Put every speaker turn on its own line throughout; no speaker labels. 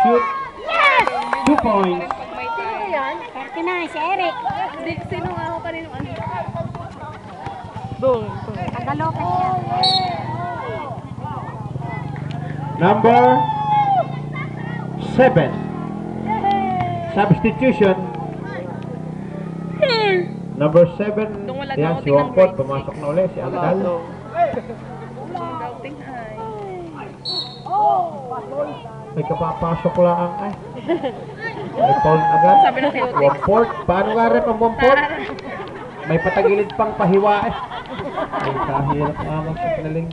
shoot. 2 points.
Sino yan? Parte na, si Eric.
Sino nga ako kanino ano?
Tagalocas yan.
Number 7. Substitution. Number 7. Yan, si Wangpot. Pumasok na ulit. Si Aldal.
Doubting ay.
May kapapasok lang ay. May foul agad.
Sabi ng Kyoto.
Wangpot. Paano nga rin ang Wangpot? May patagilid pang pahiwa eh. Ay, kahirap naman sa pinaling.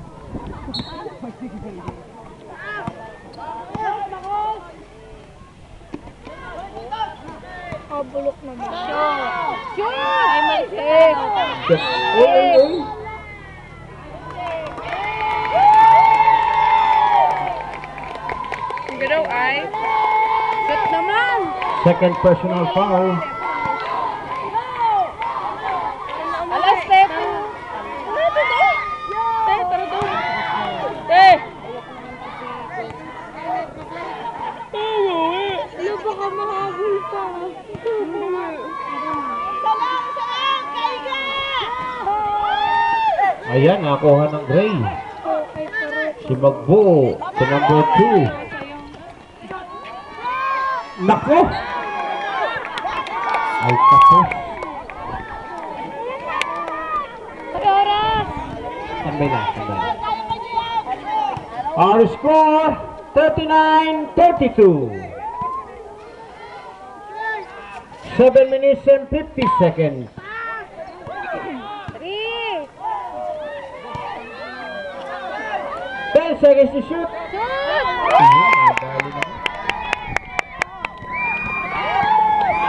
Bulok naman. Shoot! Ay, mali.
Oy.
Pero ay. Shoot naman.
Second personal foul.
Alas, step. Tara doon. Ano ba ka mahabol pa?
Ayan, nakuha ng Gray. Si Magbuo. Si number 2. Nako! Ay, tapos. Tambay na. Our score, 39-32. 7 minutes and 50 seconds. 10 seconds to shoot.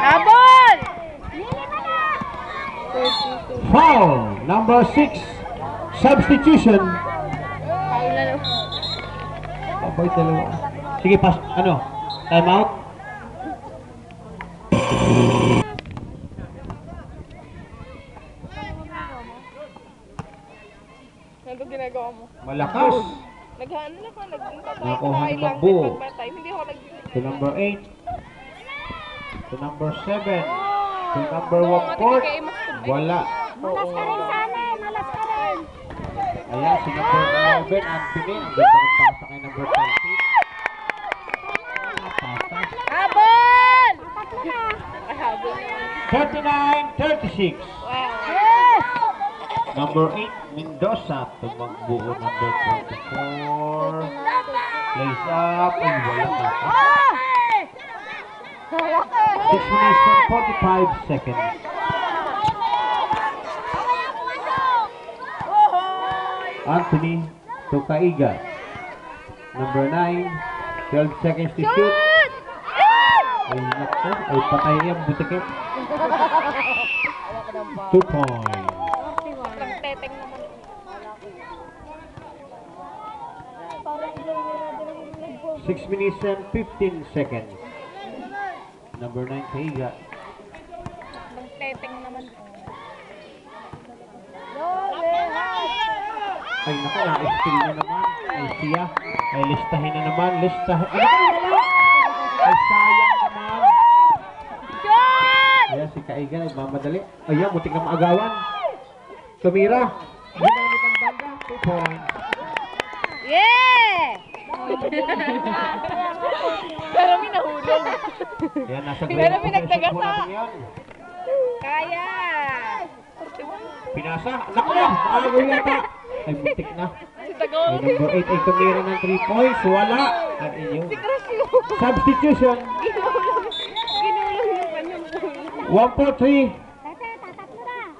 Habol!
Foul, number 6. Substitution. Abay, dalawa. Sige, pas, ano? Time out.
Ano ginagawa mo?
Malakas.
Naghaano na ako,
Nakuha ni Magbuo.
Hindi ako
To number 8. To number 7. To number 1 wala.
Malas ka rin sana eh, malas ka rin.
Ayan, si number 11, Anthony. Ang ganda ng pasa kay number 13. Napasas.
Habol!
Tatlo na.
Ay, habol.
39-36.
Wow.
Number 8, Mendoza. Tumagbuo number 24. Lays up. Ay, wala na. 6 minutes and 45 seconds. Anthony Tokaiga. Number 9. 12 seconds to shoot. Ay, naku. Ay, patay yan. Butikit. 2 points.
Ang teteng naman.
6 minutes and 15 seconds. Number 9, Kaiga.
Ang teteng naman.
Ay, naku, na-steal na naman. Ay, siya. Ay, listahin na naman. Listahin. Ay, sayang naman. Ayan, si Kaiga. Nagmamadali. Ayan, butik na maagawan. Tumira. Ginamit ang banda. 2 points.
Yeah! Pero may nahulog.
Ayan, nasa
Pero
grade
may nagtagasa. Kaya!
Pinasa. Naku, maagaw yata. Ay, butik na.
Si Tagaw.
Ay, number 8 ay tumira ng 3 points. Wala. At inyo. Substitution.
Ginulong yung kanyang ulo.
1 for 3.
Tete, tatatlo na.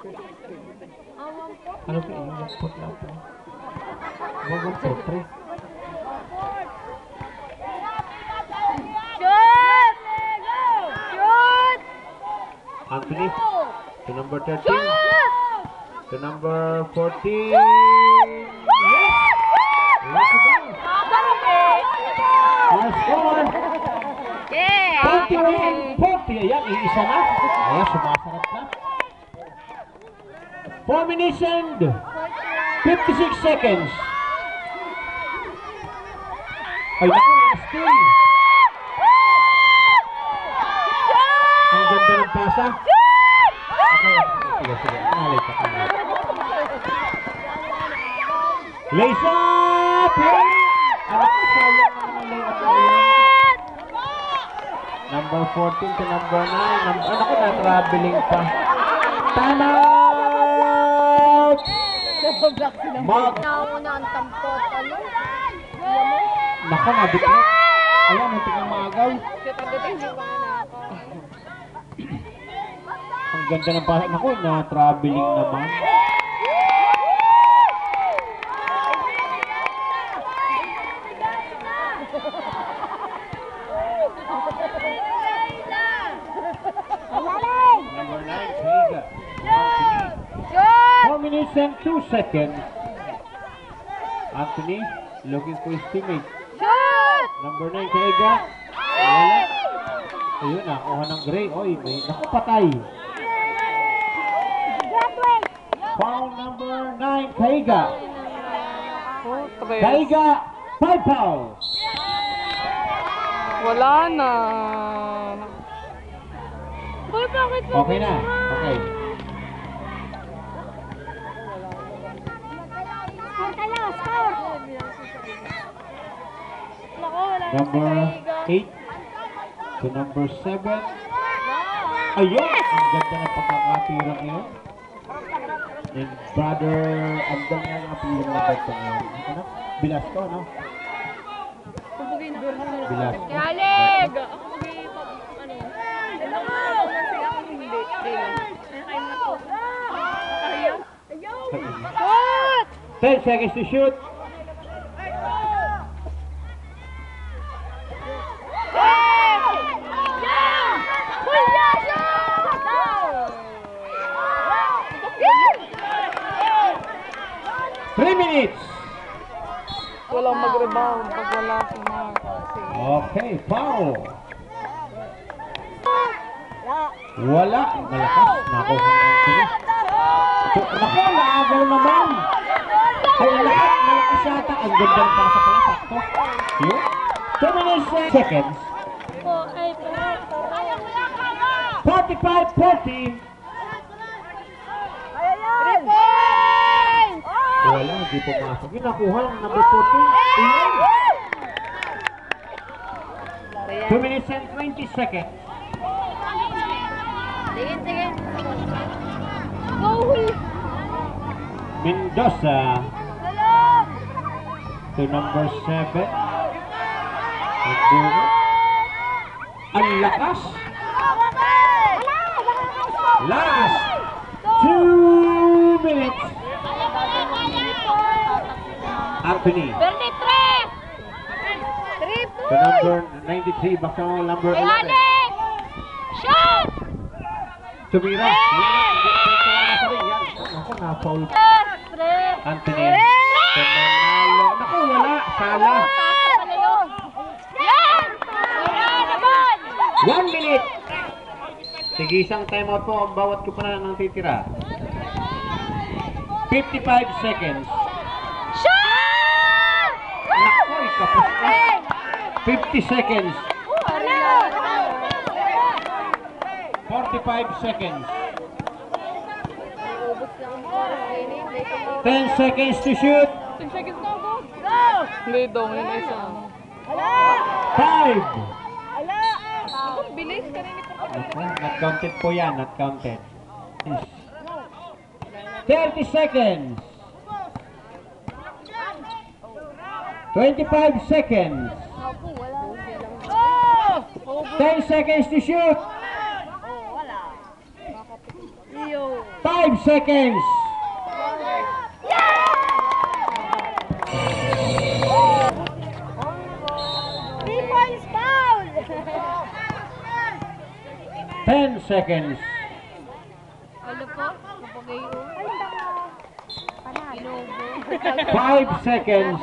Ano pa yun? 1 for 3. 1 for 3.
Shoot! Shoot!
Anthony. To number 13.
Shoot!
To number 14. Yes! Lucky down. Our score.
Yeah!
41-40. Ayan, iisa na. Ayan, sumasarap na. 4 minutes and 56 seconds. Ay, naku, na-steal. Lace up! Alam ko, sayang naman ang layup na yun. Number 14 to number 9. Ano ko na, traveling pa. Time out! Mag!
Nauna ang tampot. Ano?
Naka, mabitla. Ayan, hindi kang maagaw. Ang ganda ng pasok. Naku, na-traveling naman. Number 9, Vega. 4 minutes and 2 seconds. Anthony, looking for his teammate. Number 9, Vega. Wala. Ayun, nakuha ng gray. Oy, may naku, patay. Foul number 9, Vega. Vega, 5 fouls.
Wala na. Bakit
Okay na. Okay.
Score kayo, score.
Number 8 to number 7. Ayun! Ang ganda ng pagkakatira ngayon. And brother, ang ganda ng appeal na ba't ngayon. Ano? Bilasco, no? Bilasco.
Yalig! Ako ano? Ako hindi.
10 seconds to shoot. Three minutes.
Walang mag-rebound pag wala si Mark.
Okay, foul. Wala. Malakas. Nakuha ng sila. Naku, naagaw naman. Ay, malakas yata. Ang ganda ng pasa pala. Sakto. Yun. 2 minutes and seconds. 45-40. Wala, hindi pumasok. Yung nakuha ng number 14. Iyan. 2 minutes and 20 seconds.
Sige.
Mendoza to number 7. Ang lakas. Last 2 minutes. Anthony.
23!
To number 93. Baka number 11.
Shot!
Tumira. Ako na-foul. Anthony. Tumanalo. Naku, wala. Sala. 1 minute. Sige, isang timeout po ang bawat ko pa na nang titira. 55 seconds. Naku, kapos na. 50 seconds. 45 seconds. 10 seconds to shoot.
10 seconds na ako. Hindi daw, yun isa.
5.
Bilis ka rin ito.
Not counted po yan, not counted. 30 seconds. 25 seconds. 10 seconds to shoot. 5 seconds.
Three points foul.
10 seconds.
Ano po? Kapagayo.
Panalo.
5 seconds.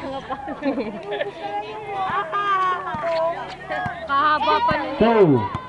Kahaba pa nun.
2.